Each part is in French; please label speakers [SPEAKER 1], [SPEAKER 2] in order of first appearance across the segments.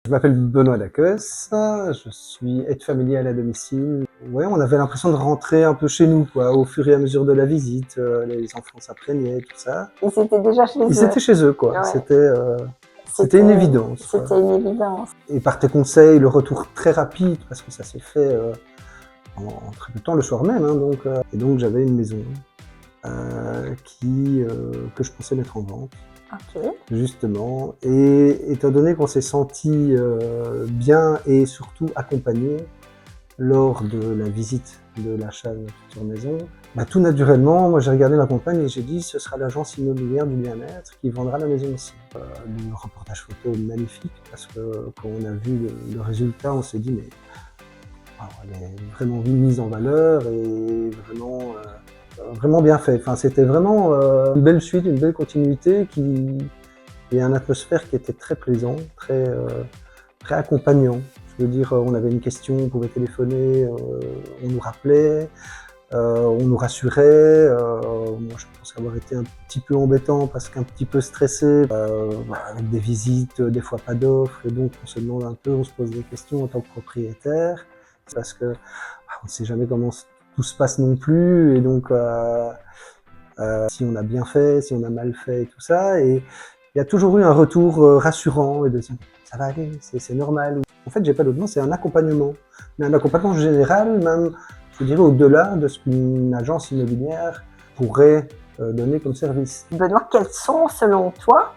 [SPEAKER 1] Je m'appelle Benoît Daqueus, je suis aide familiale à domicile. Ouais, on avait l'impression de rentrer un peu chez nous, quoi, au fur et à mesure de la visite. Les enfants s'imprégnaient, tout ça.
[SPEAKER 2] Ils étaient déjà chez eux.
[SPEAKER 1] Ils étaient chez eux, quoi.
[SPEAKER 2] Ouais.
[SPEAKER 1] C'était une évidence.
[SPEAKER 2] C'était une évidence.
[SPEAKER 1] Et par tes conseils, le retour très rapide, parce que ça s'est fait en très peu de temps, le soir même. Hein, et donc j'avais une maison que je pensais mettre en vente.
[SPEAKER 2] Okay.
[SPEAKER 1] Justement, et étant donné qu'on s'est senti bien et surtout accompagné lors de la visite de l'achat de notre future maison, tout naturellement, moi j'ai regardé ma compagne et j'ai dit ce sera l'agence immobilière du bien-être qui vendra la maison ici. Le reportage photo magnifique parce que quand on a vu le résultat, on s'est dit mais elle est vraiment mise en valeur et vraiment bien fait. Enfin, c'était vraiment une belle suite, une belle continuité et une atmosphère qui était très plaisant, très accompagnant. Je veux dire, on avait une question, on pouvait téléphoner, on nous rappelait, on nous rassurait. Moi, je pense avoir été un petit peu embêtant parce qu'un petit peu stressé, avec des visites, des fois pas d'offres, et donc on se demande un peu, on se pose des questions en tant que propriétaire, parce que on ne sait jamais comment tout se passe non plus, et donc si on a bien fait, si on a mal fait, et tout ça, et il y a toujours eu un retour rassurant et de dire ça va aller, c'est normal. En fait, j'ai pas d'autre mot, c'est un accompagnement, mais un accompagnement général, même, je dirais au-delà de ce qu'une agence immobilière pourrait donner comme service.
[SPEAKER 2] Benoît, quels sont selon toi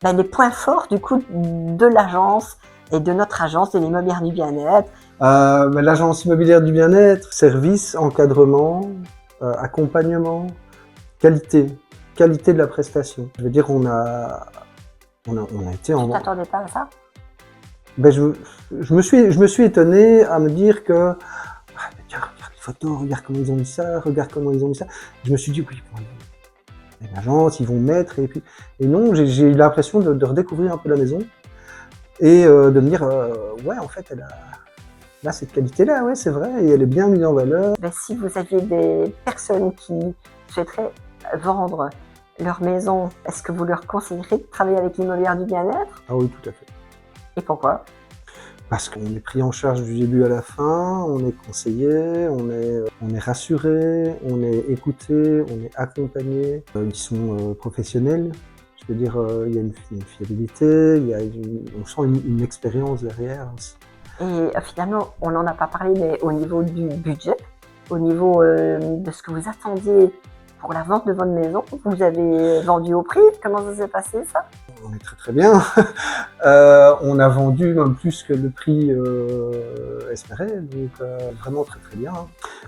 [SPEAKER 2] les points forts du coup de l'agence et de notre agence de l'immobilière du bien-être?
[SPEAKER 1] L'agence immobilière du bien-être, service, encadrement, accompagnement, qualité de la prestation. Je veux dire, on a été en...
[SPEAKER 2] Tu t'attendais pas à ça?
[SPEAKER 1] Je me suis étonné à me dire que tiens, regarde les photos, regarde comment ils ont mis ça, regarde comment ils ont mis ça. Je me suis dit oui, bon, l'agence, ils vont mettre, et non, j'ai eu l'impression de redécouvrir un peu la maison et de me dire ouais, en fait, elle a cette qualité-là, ouais, c'est vrai, et elle est bien mise en valeur.
[SPEAKER 2] Si vous aviez des personnes qui souhaiteraient vendre leur maison, est-ce que vous leur conseilleriez de travailler avec l'immobilière du bien-être?
[SPEAKER 1] Ah oui, tout à fait.
[SPEAKER 2] Et pourquoi?
[SPEAKER 1] Parce qu'on est pris en charge du début à la fin, on est conseillé, on est rassuré, on est écouté, on est accompagné. Ils sont professionnels, je veux dire, il y a une fiabilité, on sent une expérience derrière aussi.
[SPEAKER 2] Et finalement, on n'en a pas parlé, mais au niveau du budget, au niveau de ce que vous attendiez pour la vente de votre maison, vous avez vendu au prix? Comment ça s'est passé, ça?
[SPEAKER 1] On est très très bien. On a vendu même plus que le prix espéré, donc vraiment très très bien.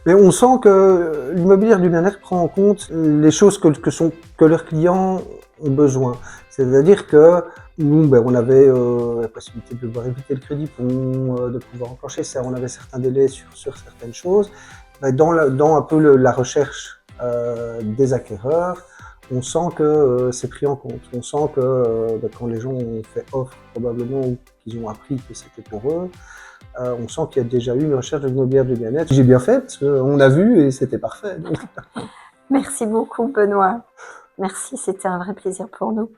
[SPEAKER 1] Mais on sent que l'immobilière du bien-être prend en compte les choses que leurs clients ont besoin. C'est-à-dire que nous, on avait la possibilité de pouvoir éviter le crédit de pouvoir enclencher ça. On avait certains délais sur certaines choses. Dans un peu la recherche des acquéreurs, on sent que c'est pris en compte. On sent que quand les gens ont fait offre, probablement, ou qu'ils ont appris que c'était pour eux, on sent qu'il y a déjà eu une recherche de l'immobilière du bien-être. J'ai bien fait, parce qu'on a vu et c'était parfait. Donc.
[SPEAKER 2] Merci beaucoup, Benoît. Merci, c'était un vrai plaisir pour nous.